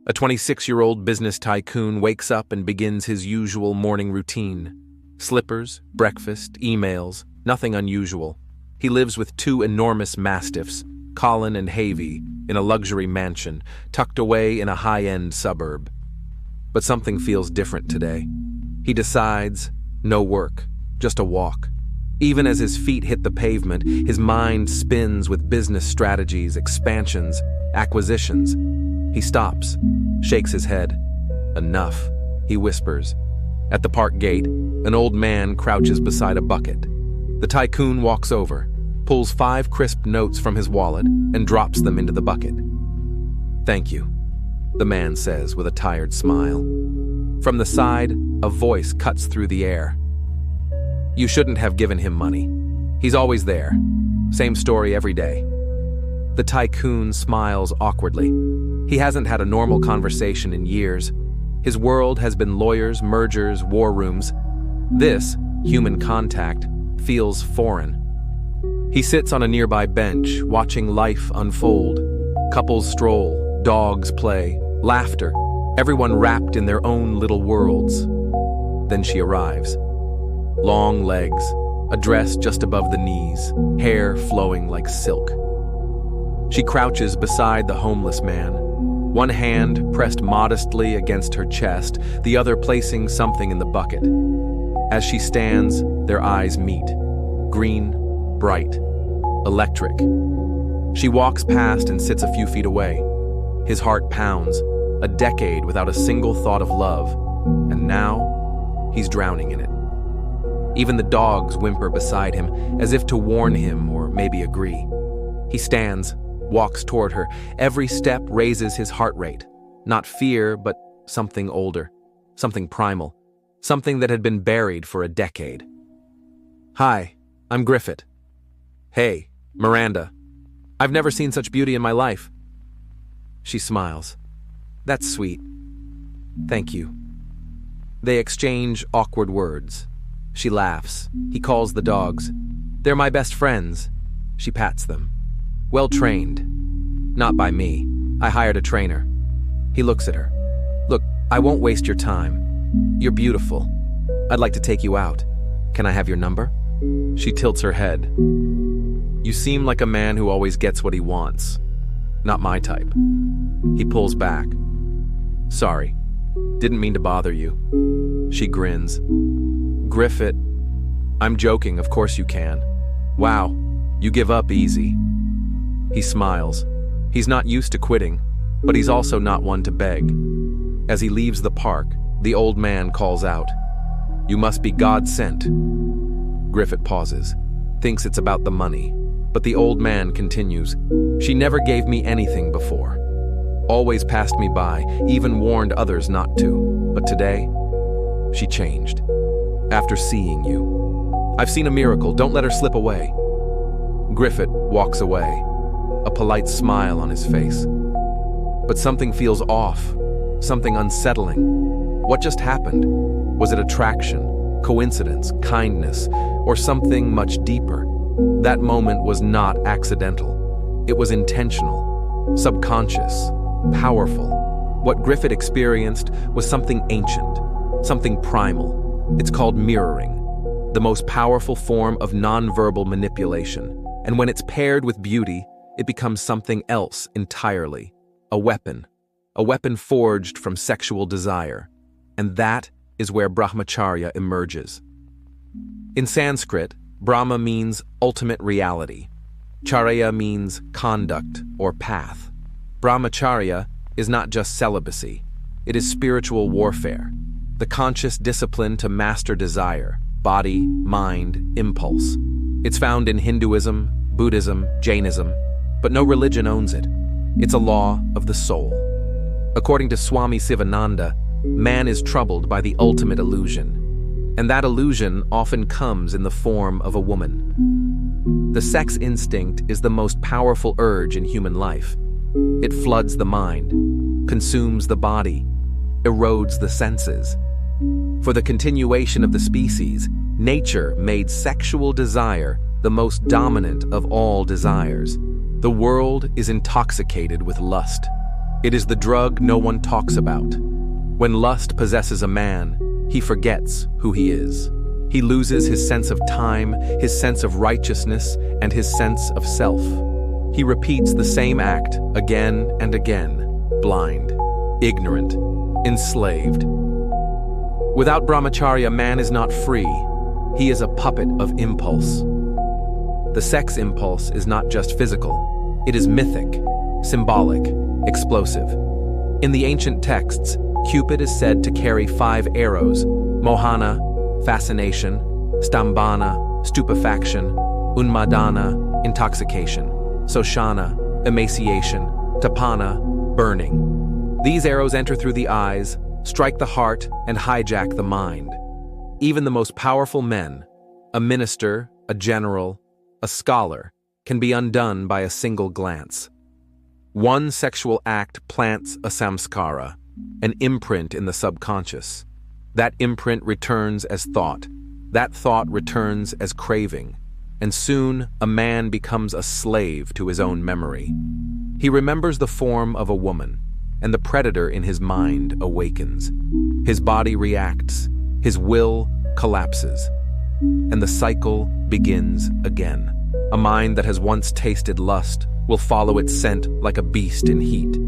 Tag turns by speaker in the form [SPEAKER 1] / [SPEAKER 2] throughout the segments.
[SPEAKER 1] A 26-year-old business tycoon wakes up and begins his usual morning routine. Slippers, breakfast, emails, nothing unusual. He lives with two enormous mastiffs, Colin and Havy, in a luxury mansion, tucked away in a high-end suburb. But something feels different today. He decides, no work, just a walk. Even as his feet hit the pavement, his mind spins with business strategies, expansions, acquisitions. He stops, shakes his head. Enough, he whispers. At the park gate, an old man crouches beside a bucket. The tycoon walks over, pulls 5 crisp notes from his wallet, and drops them into the bucket. "Thank you," the man says with a tired smile. From the side, a voice cuts through the air. "You shouldn't have given him money. He's always there. Same story every day." The tycoon smiles awkwardly. He hasn't had a normal conversation in years. His world has been lawyers, mergers, war rooms. This, human contact, feels foreign. He sits on a nearby bench, watching life unfold. Couples stroll, dogs play, laughter, everyone wrapped in their own little worlds. Then she arrives. Long legs, a dress just above the knees, hair flowing like silk. She crouches beside the homeless man, one hand pressed modestly against her chest, the other placing something in the bucket. As she stands, their eyes meet. Green, bright, electric. She walks past and sits a few feet away. His heart pounds, a decade without a single thought of love, and now he's drowning in it. Even the dogs whimper beside him, as if to warn him or maybe agree. He stands, walks toward her. Every step raises his heart rate. Not fear, but something older, something primal, something that had been buried for a decade. "Hi, I'm Griffith." "Hey, Miranda. I've never seen such beauty in my life." She smiles. "That's sweet. Thank you." They exchange awkward words. She laughs. He calls the dogs. "They're my best friends." She pats them. "Well trained." "Not by me. I hired a trainer." He looks at her. "Look, I won't waste your time. You're beautiful. I'd like to take you out. Can I have your number?" She tilts her head. "You seem like a man who always gets what he wants. Not my type." He pulls back. "Sorry. Didn't mean to bother you." She grins. "Griffith, I'm joking, of course you can. Wow, you give up easy." He smiles. He's not used to quitting, but he's also not one to beg. As he leaves the park, the old man calls out, "You must be God sent." Griffith pauses, thinks it's about the money, but the old man continues, "She never gave me anything before. Always passed me by, even warned others not to. But today, she changed. After seeing you. I've seen a miracle, don't let her slip away." Griffith walks away, a polite smile on his face. But something feels off, something unsettling. What just happened? Was it attraction, coincidence, kindness, or something much deeper? That moment was not accidental. It was intentional, subconscious, powerful. What Griffith experienced was something ancient, something primal. It's called mirroring, the most powerful form of nonverbal manipulation. And when it's paired with beauty, it becomes something else entirely. A weapon forged from sexual desire. And that is where Brahmacharya emerges. In Sanskrit, Brahma means ultimate reality. Charya means conduct or path. Brahmacharya is not just celibacy. It is spiritual warfare. The conscious discipline to master desire, body, mind, impulse. It's found in Hinduism, Buddhism, Jainism, but no religion owns it. It's a law of the soul. According to Swami Sivananda, man is troubled by the ultimate illusion, and that illusion often comes in the form of a woman. The sex instinct is the most powerful urge in human life. It floods the mind, consumes the body, erodes the senses. For the continuation of the species, nature made sexual desire the most dominant of all desires. The world is intoxicated with lust. It is the drug no one talks about. When lust possesses a man, he forgets who he is. He loses his sense of time, his sense of righteousness, and his sense of self. He repeats the same act again and again, blind, ignorant, enslaved. Without brahmacharya, man is not free. He is a puppet of impulse. The sex impulse is not just physical. It is mythic, symbolic, explosive. In the ancient texts, Cupid is said to carry 5 arrows: mohana, fascination; stambhana, stupefaction; unmadana, intoxication; soshana, emaciation; tapana, burning. These arrows enter through the eyes, strike the heart, and hijack the mind. Even the most powerful men, a minister, a general, a scholar, can be undone by a single glance. One sexual act plants a samskara, an imprint in the subconscious. That imprint returns as thought. That thought returns as craving. And soon, a man becomes a slave to his own memory. He remembers the form of a woman, and the predator in his mind awakens. His body reacts, his will collapses, and the cycle begins again. A mind that has once tasted lust will follow its scent like a beast in heat.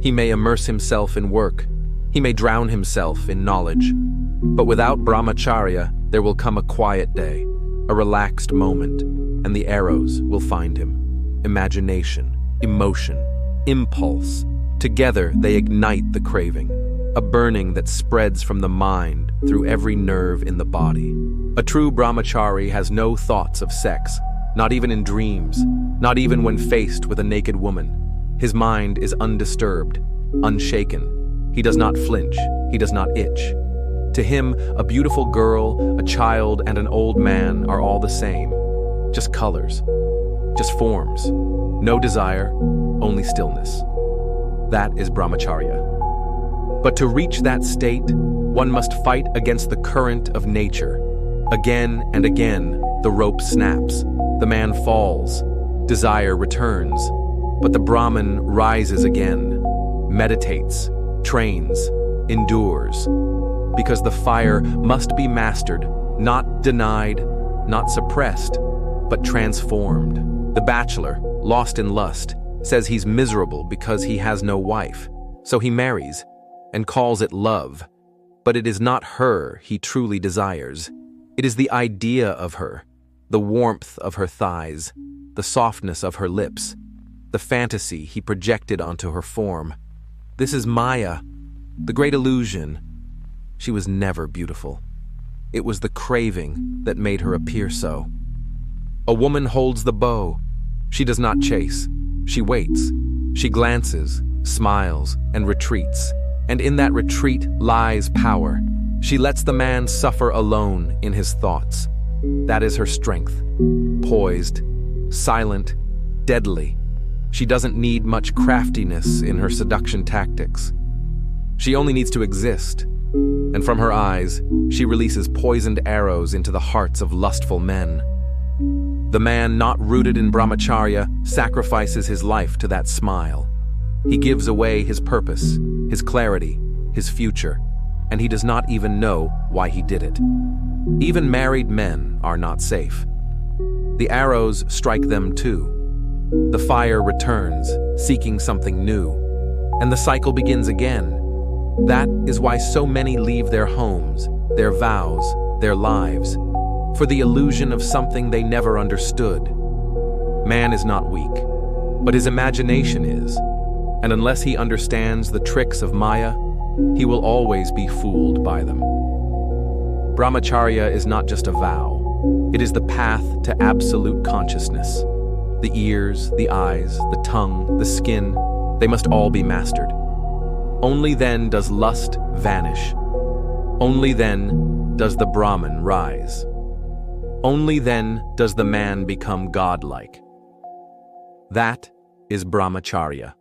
[SPEAKER 1] He may immerse himself in work. He may drown himself in knowledge. But without brahmacharya, there will come a quiet day, a relaxed moment, and the arrows will find him. Imagination, emotion, impulse. Together, they ignite the craving, a burning that spreads from the mind through every nerve in the body. A true brahmachari has no thoughts of sex, not even in dreams, not even when faced with a naked woman. His mind is undisturbed, unshaken. He does not flinch, he does not itch. To him, a beautiful girl, a child, and an old man are all the same. Just colors, just forms. No desire, only stillness. That is brahmacharya. But to reach that state, one must fight against the current of nature. Again and again, the rope snaps. The man falls. Desire returns. But the Brahman rises again, meditates, trains, endures. Because the fire must be mastered, not denied, not suppressed, but transformed. The bachelor, lost in lust, says he's miserable because he has no wife. So he marries and calls it love. But it is not her he truly desires. It is the idea of her, the warmth of her thighs, the softness of her lips, the fantasy he projected onto her form. This is Maya, the great illusion. She was never beautiful. It was the craving that made her appear so. A woman holds the bow. She does not chase. She waits. She glances, smiles, and retreats. And in that retreat lies power. She lets the man suffer alone in his thoughts. That is her strength. Poised, silent, deadly. She doesn't need much craftiness in her seduction tactics. She only needs to exist. And from her eyes, she releases poisoned arrows into the hearts of lustful men. The man not rooted in brahmacharya sacrifices his life to that smile. He gives away his purpose, his clarity, his future, and he does not even know why he did it. Even married men are not safe. The arrows strike them too. The fire returns, seeking something new, and the cycle begins again. That is why so many leave their homes, their vows, their lives, for the illusion of something they never understood. Man is not weak, but his imagination is, and unless he understands the tricks of Maya, he will always be fooled by them. Brahmacharya is not just a vow, it is the path to absolute consciousness. The ears, the eyes, the tongue, the skin, they must all be mastered. Only then does lust vanish. Only then does the Brahman rise. Only then does the man become godlike. That is brahmacharya.